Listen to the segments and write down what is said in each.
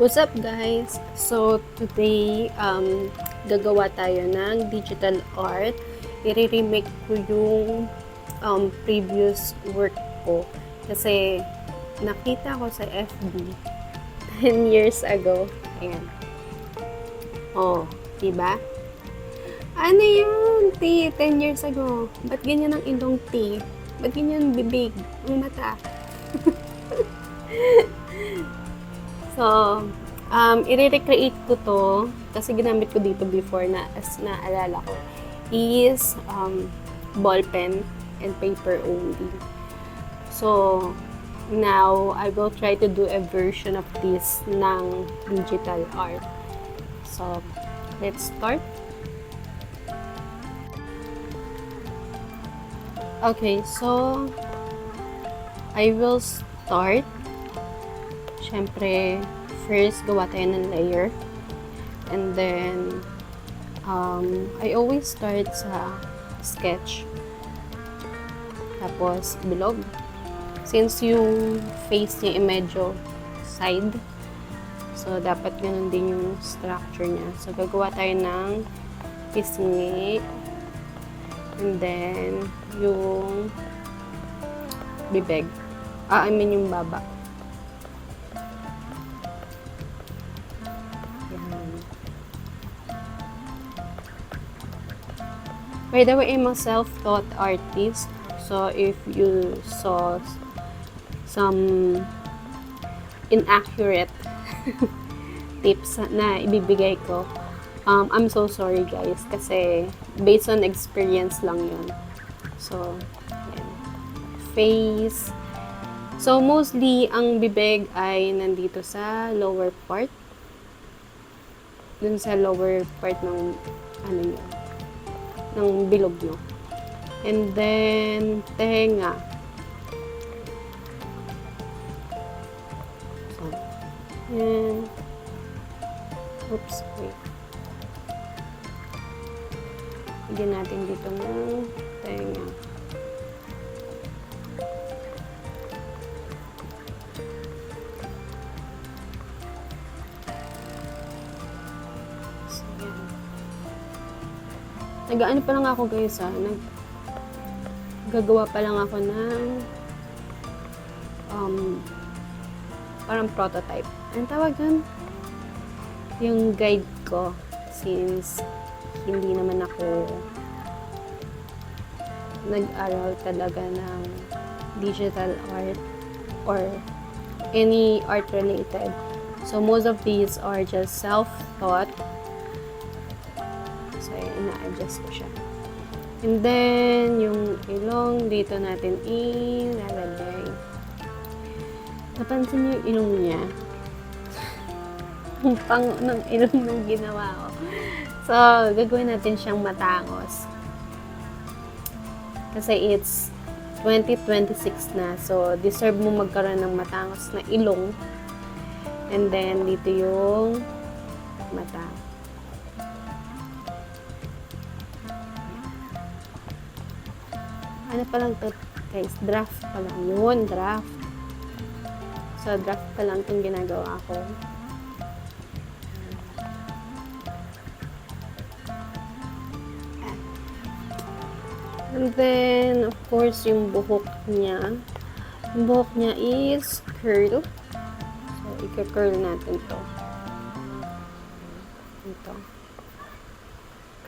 What's up guys? So today gagawa tayo ng digital art. I-remake ko yung previous work ko kasi nakita ko sa FB 10 years ago. Ayan. Oh, diba? Ano yun? T, 10 years ago. Ba't ganyan ang ilong T? Ba't ganyan ang bibig? Ang mata? So, i-recreate ko to kasi ginamit ko dito before na as naalala ko is ball pen and paper only. So, now I will try to do a version of this ng digital art. So, let's start. Okay, so I will start. Siyempre, first, gawa tayo ng layer. And then, I always start sa sketch. Tapos, bilog. Since yung face niya ay medyo side, so, dapat ganun din yung structure niya. So, gagawa tayo ng pisngi. And then, yung bibig. I mean yung baba. By the way, I'm a self-taught artist. So, if you saw some inaccurate tips na ibibigay ko, I'm so sorry guys. Kasi, based on experience lang yun. So, yan. Face. So, mostly, ang bibig ay nandito sa lower part. Dun sa lower part ng, ano yun, ng bilog nyo. And then, tenga. So, and, oops, wait. Lagyan natin dito ng tenga. Nag-ano pa lang ako guys gagawa pa lang ako ng parang prototype. Ang tawag dun? Yung guide ko since hindi naman ako nag-aral talaga ng digital art or any art related. So most of these are just self-taught. So, ina-adjust ko siya. And then, yung ilong, dito natin ilalagay. Napansin niyo yung ilong niya? Ang pango ng ilong nung ginawa ko. So, gagawin natin siyang matangos. Kasi it's 2026 na. So, deserve mo magkaroon ng matangos na ilong. And then, dito yung mata. Ano pa lang to guys, draft pa lang yun, draft. So, draft pa lang itong ginagawa ko. And then, of course, yung buhok niya. Yung buhok niya is curl. So, i-curl natin to. Ito.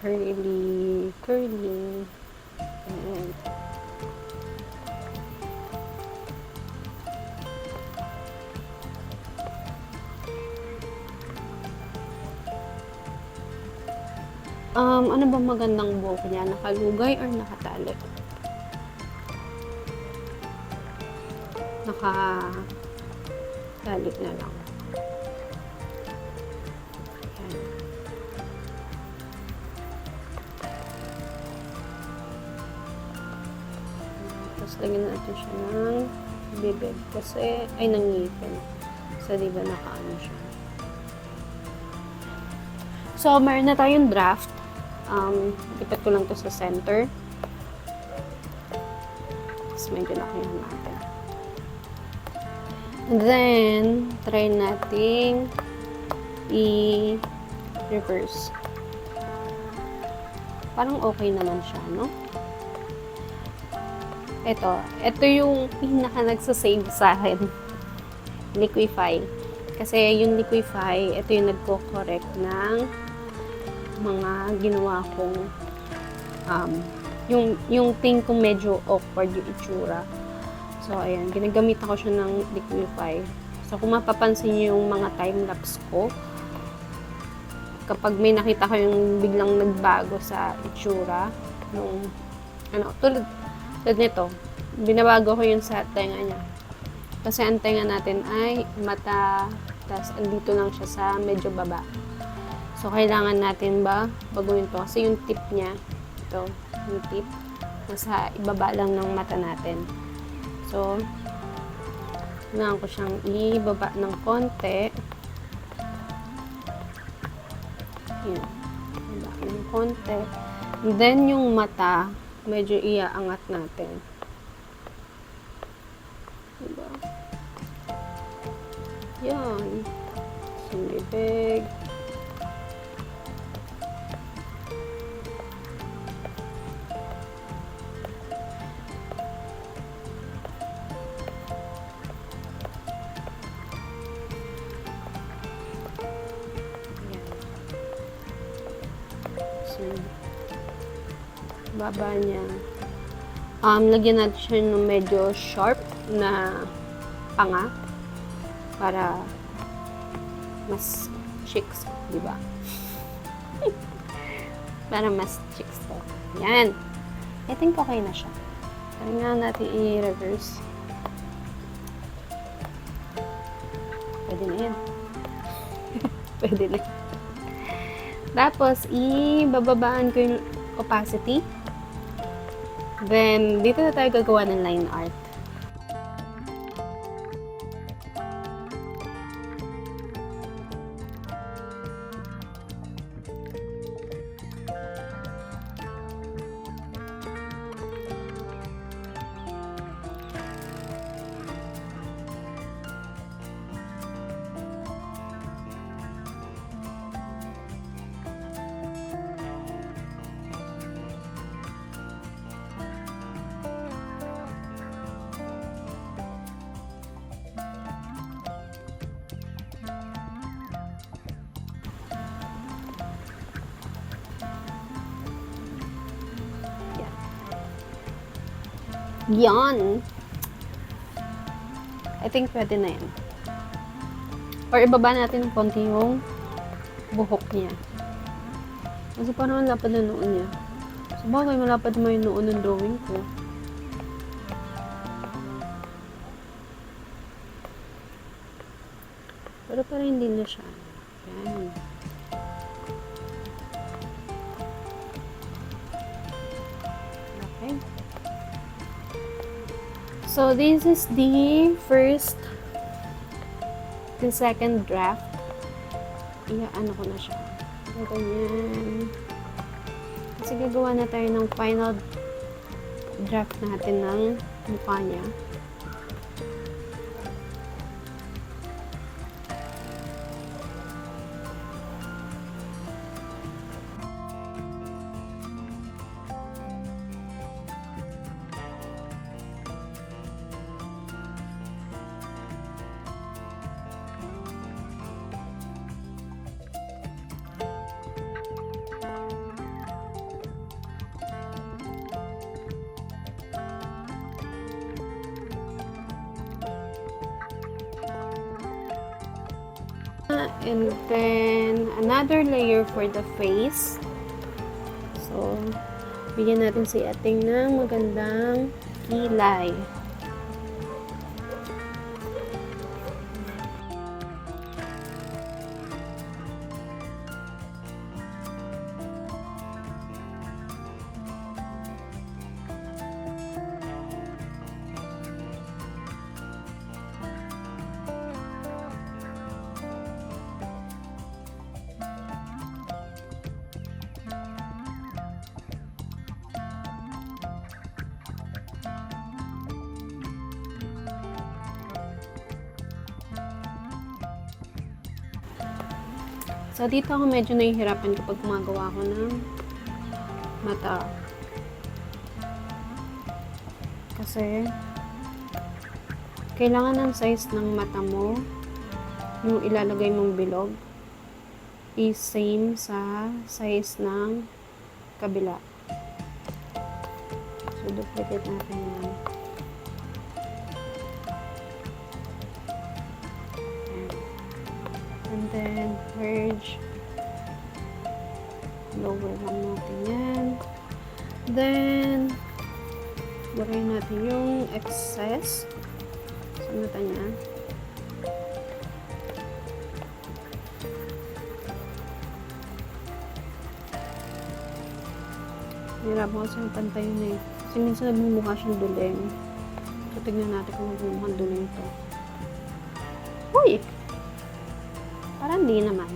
Curly, curly. Ayan. Ano ba magandang buhok niya? Nakalugay or nakatali? Nakatali na lang. Ayan. Tapos lagyan natin siya ng bibig. Kasi, ay nangipin. So, diba nakaano siya? So, meron na tayong draft. Ipat ko lang to sa center. Tapos medyo lakihan natin. And then, try nating i-reverse. Parang okay naman siya, no? Ito yung pinaka nagsasave sa akin. Liquify. Kasi yung Liquify, ito yung nagko-correct ng mga ginawa kong yung thing kong medyo awkward yung itsura. So, ayan. Ginagamitan ko siya ng Liquify. So, kung mapapansin niyo yung mga time-lapse ko, kapag may nakita ko yung biglang nagbago sa itsura, nung, tulad nito, binabago ko yun sa tenga niya. Kasi ang tenga natin ay mata, tas andito lang siya sa medyo baba. So, kailangan natin baguhin to? Kasi yung tip niya, ito, yung tip, nasa ibaba lang ng mata natin. So, kailangan ko siyang ibaba ng konti. Yan. Ibaba ng konti. And then, yung mata, medyo iaangat natin. Diba? Yan. Sa bibig. Baba niya. Lagyan natin siya ng medyo sharp na panga para mas chicks, di ba? Para mas chicks to. Yan. I think okay na siya. Kaya natin i-reverse. Pwede na yan. Pwede na. Tapos, ibababaan ko yung opacity. Then, dito na tayo gagawa ng line art. Yan. I think pwede na yan. Or ibaba natin ng konti yung buhok niya. Kasi parang lapad na noon niya. Sabagay, malapad mo yung noon ng drawing ko. Pero parang hindi na siya. Yan. Okay. So, this is the first and second draft. Ano ko na siya. Ganyan. Kasi gagawa na tayo ng final draft natin ng mukha niya. And then, another layer for the face. So, bigyan natin si ating ng magandang kilay. So, dito ako medyo nahihirapan kapag gumagawa ako ng mata. Kasi, kailangan ng size ng mata mo, yung ilalagay mong bilog, is same sa size ng kabila. So, duplicate natin yan. And then, merge. Lower lang natin yan. Then, lagay natin yung excess sa mata niya. Hirap mo kasi yung pantay na eh. Kasi minsan nagmumukha siyang duling. So, tignan natin kung nagmumukha duling ito. Uy! Parang di naman.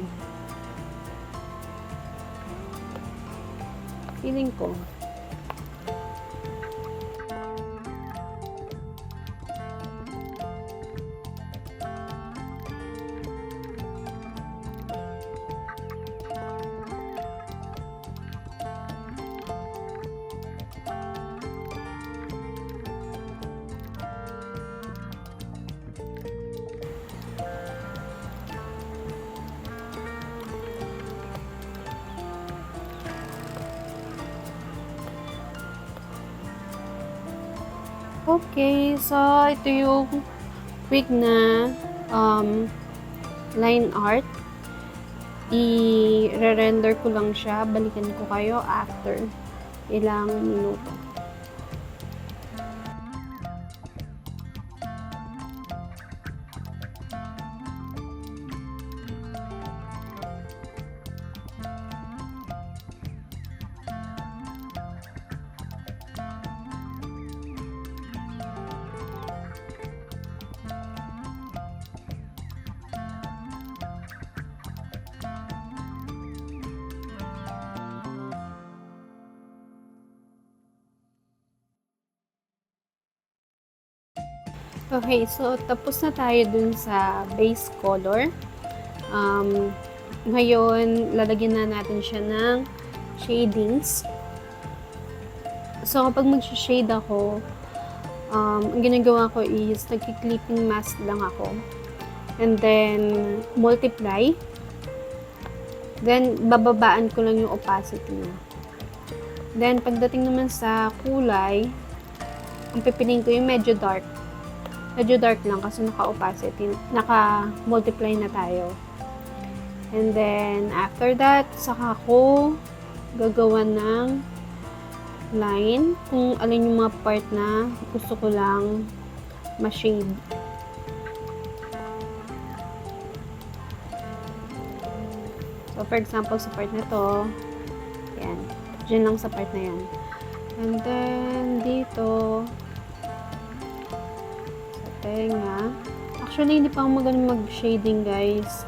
Feeling ko. Okay, so ito yung quick na line art. I-render ko lang siya. Balikan ko kayo after ilang minuto. Okay, so tapos na tayo dun sa base color. Ngayon, lalagyan na natin siya ng shadings. So, kapag mag-shade ako, ang ginagawa ko is nagki-clipping mask lang ako. And then, multiply. Then, bababaan ko lang yung opacity niya. Then, pagdating naman sa kulay, ang pipiliin ko yung medyo dark. Medyo dark lang kasi naka-opacity, naka-multiply na tayo. And then, after that, saka ko gagawa ng line kung alin yung mga part na gusto ko lang ma-shade. So, for example, sa part na to, yan. Diyan lang sa part na yan. And then, dito, tenga. Actually, hindi pa ako magaling mag-shading, guys.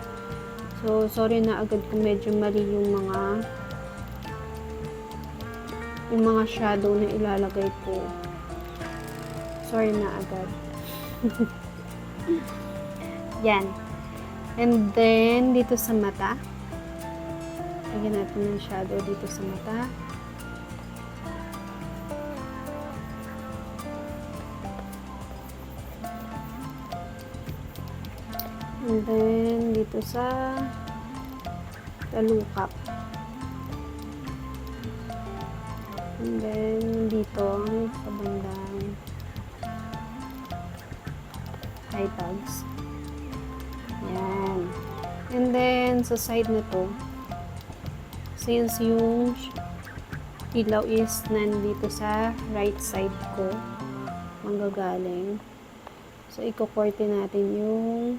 So, sorry na agad kung medyo mali yung mga shadow na ilalagay ko. Sorry na agad. Yan. And then, dito sa mata. Lagyan natin ng shadow dito sa mata. And then, dito sa talukap. And then, dito sa bandang eye bags. Yan. And then, sa side na to, since yung ilaw is nandito sa right side ko, manggagaling. So, iko-korte natin yung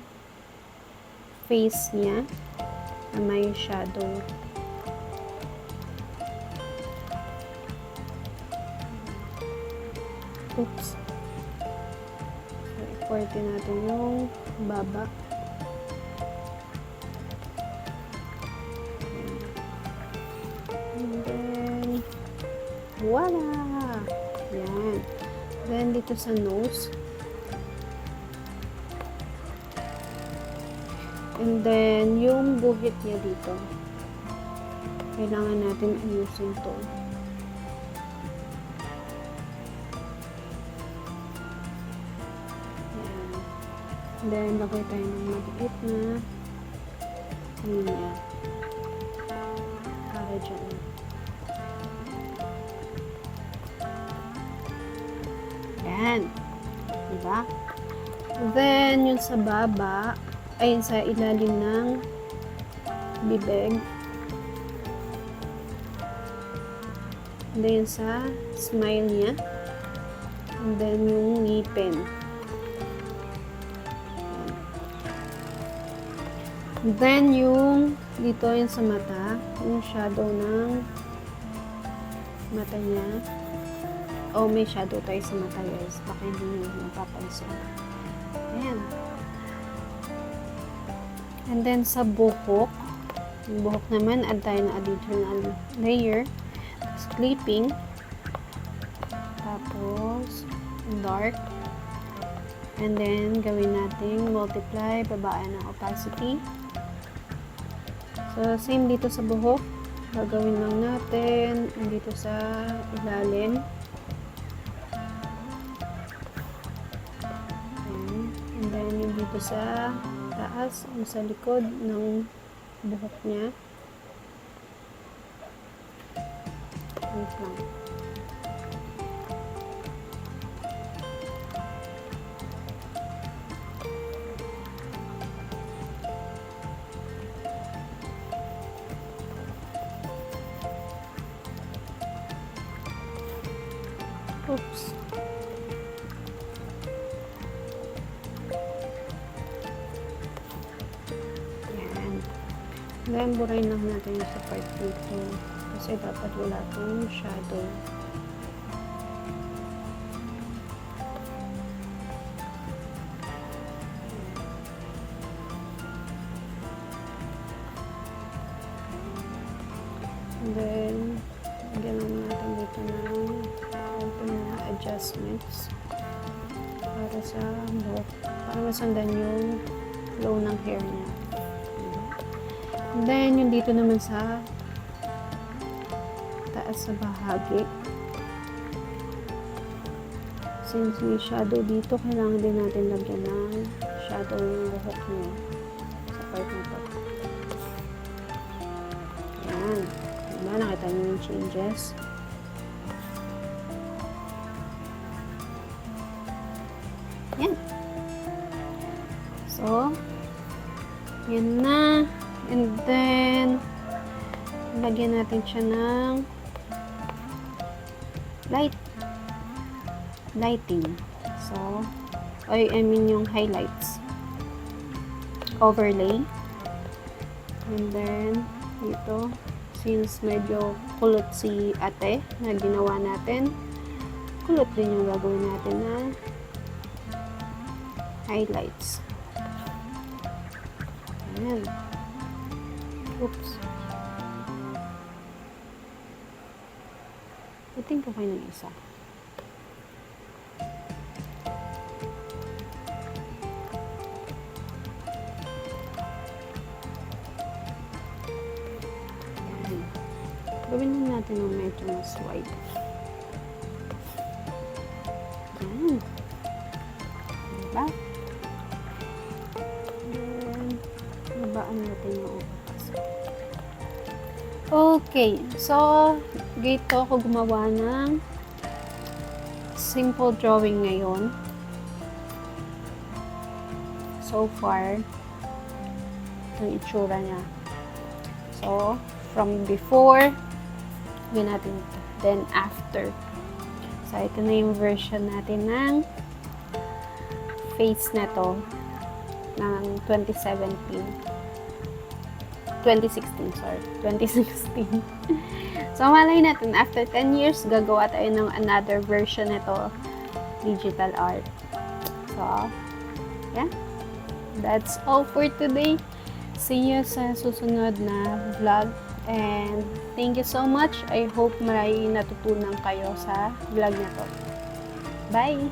face niya na may shadow. Oops. So, i-korte natin yung baba. And then, voila! Yan. Then, dito sa nose, And then, yung guhit niya dito, kailangan natin ayusin to. Ayan. And then, lagay tayo ng maliit na linya. Para dyan. Ayan. Diba? Then, yung sa baba, ay sa ilalim ng bibig. And then, sa smile niya. And then, yung ngipin. And then, yung dito yung sa mata, yung shadow ng mata niya. Oh, may shadow tayo sa mata, guys. Baka hindi nyo mapapansin. Ayan. And then, sa buhok. Yung buhok naman, add tayo ng additional layer. Tapos, clipping. Tapos, dark. And then, gawin natin multiply, babaan ng opacity. So, same dito sa buhok. Gagawin lang natin dito sa ilalim. And then, yung dito sa taas, yung sa likod ng buhok niya. Wait lang. Oops. Ayan. Then, burayin lang natin yung sa part dito. Kasi dapat wala itong shadow. And then, gano'n natin dito ng adjustments para sa buhok, para masundan yung flow ng hair niya. And then, yung dito naman sa taas sa bahagi, since may shadow dito, kailangan din natin lagyan ng shadow yung buhok niya sa part nito. Ayan. Diba? Nakita niyo yung changes. Yan. So, yan na. And then, lagyan natin siya ng lighting. So, I mean yung highlights. Overlay. And then, dito, since medyo kulot si ate na ginawa natin, kulot din yung gagawin natin na highlights. Ayan. Oops. I think okay na isa. Ayan. Gawin na natin ng medyo mas wide. Ayan. Diba? Babaan natin yung opas. Okay. So, dito ako gumawa ng simple drawing ngayon. So far, yung itsura niya. So, from before, yun natin ito. Then, after. So, ito na yung version natin ng face na to ng 2016, sorry. 2016. So, malay natin, after 10 years, gagawa tayo ng another version nito, digital art. So, yeah. That's all for today. See you sa susunod na vlog. And thank you so much. I hope may natutunan kayo sa vlog na to. Bye!